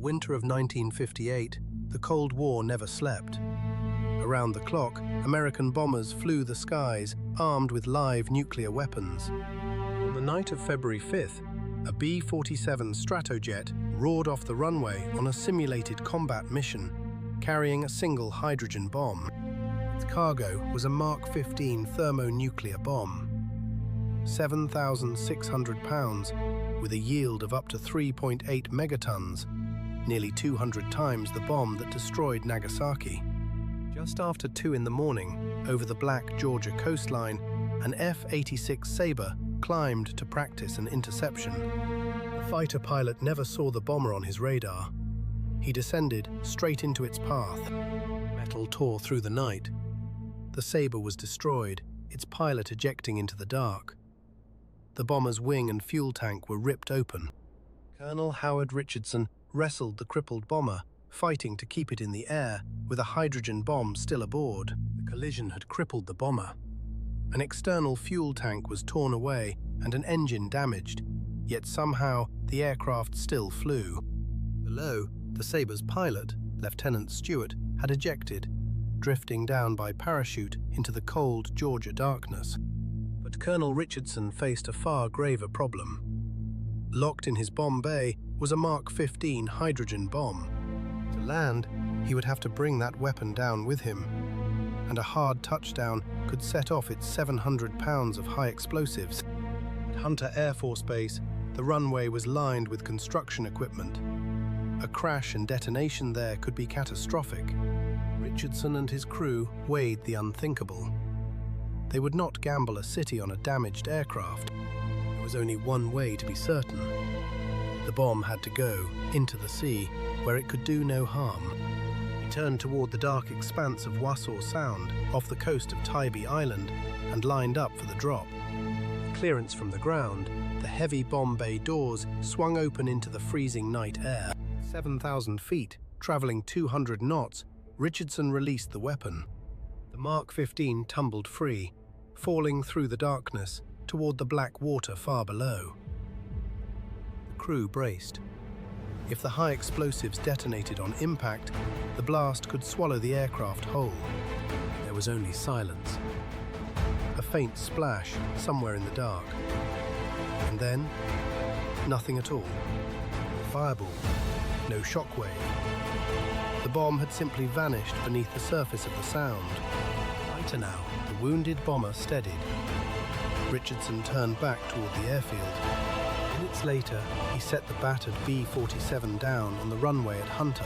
the winter of 1958, the Cold War never slept. Around the clock, American bombers flew the skies, armed with live nuclear weapons. On the night of February 5th, a B-47 Stratojet roared off the runway on a simulated combat mission, carrying a single hydrogen bomb. Its cargo was a Mark 15 thermonuclear bomb. 7,600 pounds, with a yield of up to 3.8 megatons, nearly 200 times the bomb that destroyed Nagasaki. Just after 2 in the morning, over the Black Georgia coastline, an F-86 Sabre climbed to practice an interception. The fighter pilot never saw the bomber on his radar. He descended straight into its path. Metal tore through the night. The Sabre was destroyed, its pilot ejecting into the dark. The bomber's wing and fuel tank were ripped open. Colonel Howard Richardson wrestled the crippled bomber, fighting to keep it in the air, with a hydrogen bomb still aboard. The collision had crippled the bomber. An external fuel tank was torn away and an engine damaged, yet somehow the aircraft still flew. Below, the Sabre's pilot, Lieutenant Stewart, had ejected, drifting down by parachute into the cold Georgia darkness. But Colonel Richardson faced a far graver problem. Locked in his bomb bay was a Mark 15 hydrogen bomb. To land, he would have to bring that weapon down with him, and a hard touchdown could set off its 700 pounds of high explosives. At Hunter Air Force Base, the runway was lined with construction equipment. A crash and detonation there could be catastrophic. Richardson and his crew weighed the unthinkable. They would not gamble a city on a damaged aircraft. There was only one way to be certain. The bomb had to go into the sea, where it could do no harm. He turned toward the dark expanse of Wassaw Sound, off the coast of Tybee Island, and lined up for the drop. With clearance from the ground, the heavy bomb bay doors swung open into the freezing night air. 7,000 feet, traveling 200 knots, Richardson released the weapon. The Mark 15 tumbled free, falling through the darkness toward the black water far below. The crew braced. If the high explosives detonated on impact, the blast could swallow the aircraft whole. There was only silence. A faint splash somewhere in the dark. And then, nothing at all. No fireball, no shockwave. The bomb had simply vanished beneath the surface of the Sound. Lighter now, the wounded bomber steadied. Richardson turned back toward the airfield. Minutes later, he set the battered B-47 down on the runway at Hunter,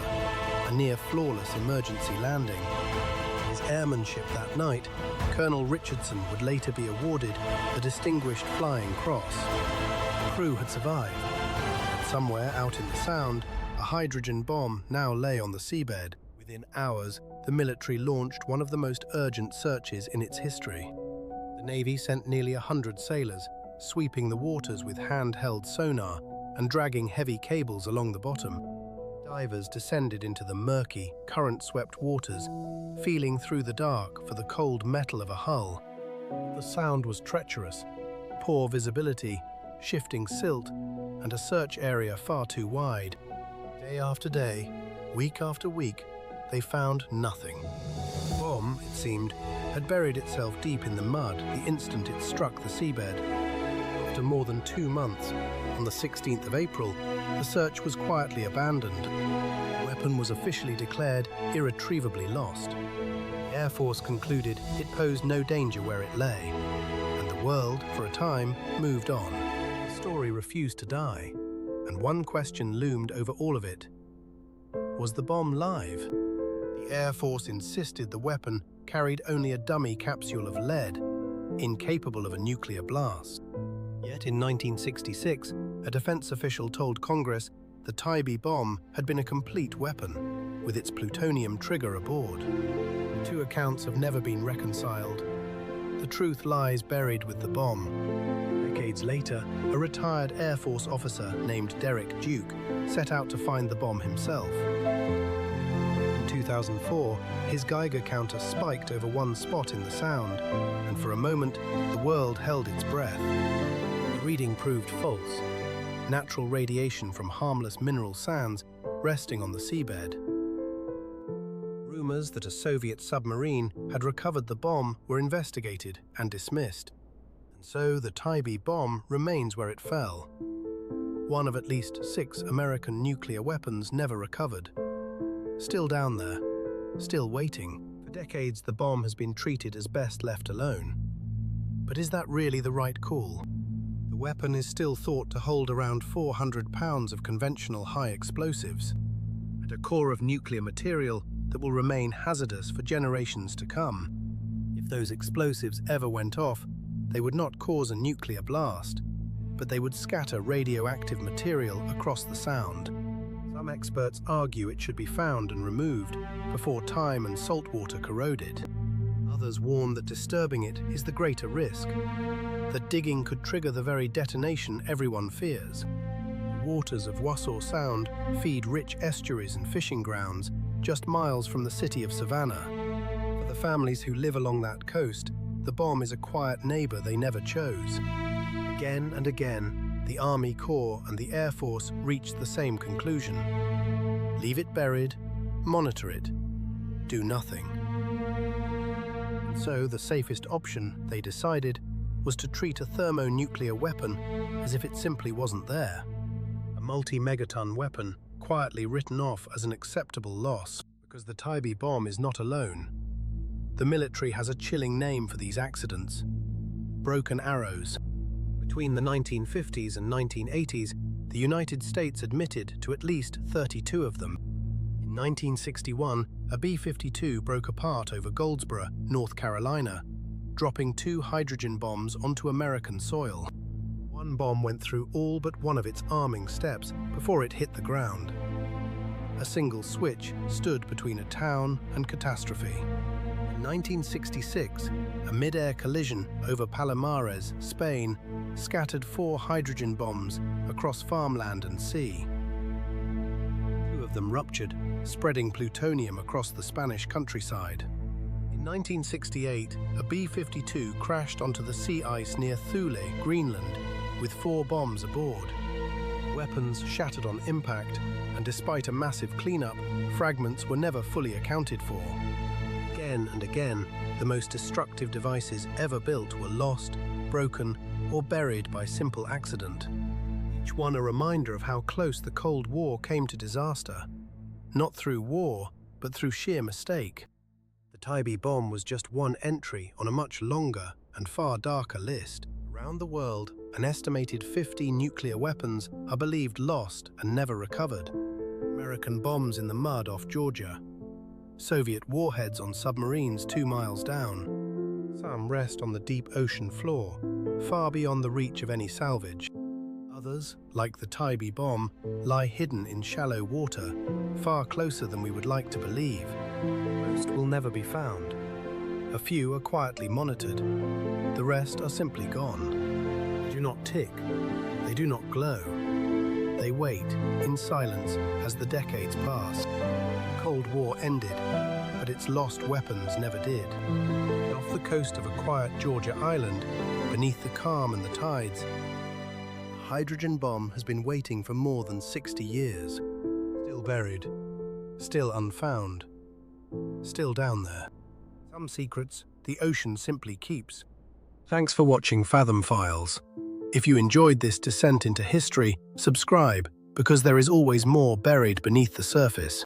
a near-flawless emergency landing. For his airmanship that night, Colonel Richardson would later be awarded the Distinguished Flying Cross. The crew had survived, but somewhere out in the Sound, a hydrogen bomb now lay on the seabed. Within hours, the military launched one of the most urgent searches in its history. The Navy sent nearly 100 sailors, sweeping the waters with handheld sonar and dragging heavy cables along the bottom. Divers descended into the murky, current-swept waters, feeling through the dark for the cold metal of a hull. The Sound was treacherous, poor visibility, shifting silt, and a search area far too wide. Day after day, week after week, they found nothing. The bomb, it seemed, had buried itself deep in the mud the instant it struck the seabed. After more than 2 months, on the 16th of April, the search was quietly abandoned. The weapon was officially declared irretrievably lost. The Air Force concluded it posed no danger where it lay, and the world, for a time, moved on. The story refused to die, and one question loomed over all of it. Was the bomb live? The Air Force insisted the weapon carried only a dummy capsule of lead, incapable of a nuclear blast. Yet in 1966, a defense official told Congress the Tybee bomb had been a complete weapon, with its plutonium trigger aboard. The two accounts have never been reconciled. The truth lies buried with the bomb. Decades later, a retired Air Force officer named Derek Duke set out to find the bomb himself. In 2004, his Geiger counter spiked over one spot in the Sound, and for a moment, the world held its breath. The reading proved false. natural radiation from harmless mineral sands resting on the seabed. Rumors that a Soviet submarine had recovered the bomb were investigated and dismissed, and so the Tybee bomb remains where it fell. One of at least 6 American nuclear weapons never recovered. Still down there, still waiting. For decades, the bomb has been treated as best left alone. But is that really the right call? The weapon is still thought to hold around 400 pounds of conventional high explosives, and a core of nuclear material that will remain hazardous for generations to come. If those explosives ever went off, they would not cause a nuclear blast, but they would scatter radioactive material across the Sound. Some experts argue it should be found and removed before time and saltwater corrode it. Others warn that disturbing it is the greater risk, that digging could trigger the very detonation everyone fears. The waters of Wassaw Sound feed rich estuaries and fishing grounds just miles from the city of Savannah. For the families who live along that coast, the bomb is a quiet neighbor they never chose. Again and again, the Army Corps and the Air Force reached the same conclusion. Leave it buried, monitor it, do nothing. So the safest option, they decided, was to treat a thermonuclear weapon as if it simply wasn't there. A multi-megaton weapon quietly written off as an acceptable loss, because the Tybee bomb is not alone. The military has a chilling name for these accidents: broken arrows. Between the 1950s and 1980s, the United States admitted to at least 32 of them. In 1961, a B-52 broke apart over Goldsboro, North Carolina, dropping 2 hydrogen bombs onto American soil. One bomb went through all but one of its arming steps before it hit the ground. A single switch stood between a town and catastrophe. In 1966, a mid-air collision over Palomares, Spain, scattered 4 hydrogen bombs across farmland and sea. 2 of them ruptured, spreading plutonium across the Spanish countryside. In 1968, a B-52 crashed onto the sea ice near Thule, Greenland, with 4 bombs aboard. Weapons shattered on impact, and despite a massive cleanup, fragments were never fully accounted for. Again and again, the most destructive devices ever built were lost, broken, or buried by simple accident. Each one a reminder of how close the Cold War came to disaster. Not through war, but through sheer mistake. The Tybee bomb was just one entry on a much longer and far darker list. Around the world, an estimated 50 nuclear weapons are believed lost and never recovered. American bombs in the mud off Georgia. Soviet warheads on submarines 2 miles down. Some rest on the deep ocean floor, far beyond the reach of any salvage. Others, like the Tybee bomb, lie hidden in shallow water, far closer than we would like to believe. Most will never be found. A few are quietly monitored. The rest are simply gone. They do not tick. They do not glow. They wait, in silence, as the decades pass. The Cold War ended, but its lost weapons never did. And off the coast of a quiet Georgia island, beneath the calm and the tides, a hydrogen bomb has been waiting for more than 60 years. Still buried, still unfound, still down there. Some secrets the ocean simply keeps. Thanks for watching Fathom Files. If you enjoyed this descent into history, subscribe, because there is always more buried beneath the surface.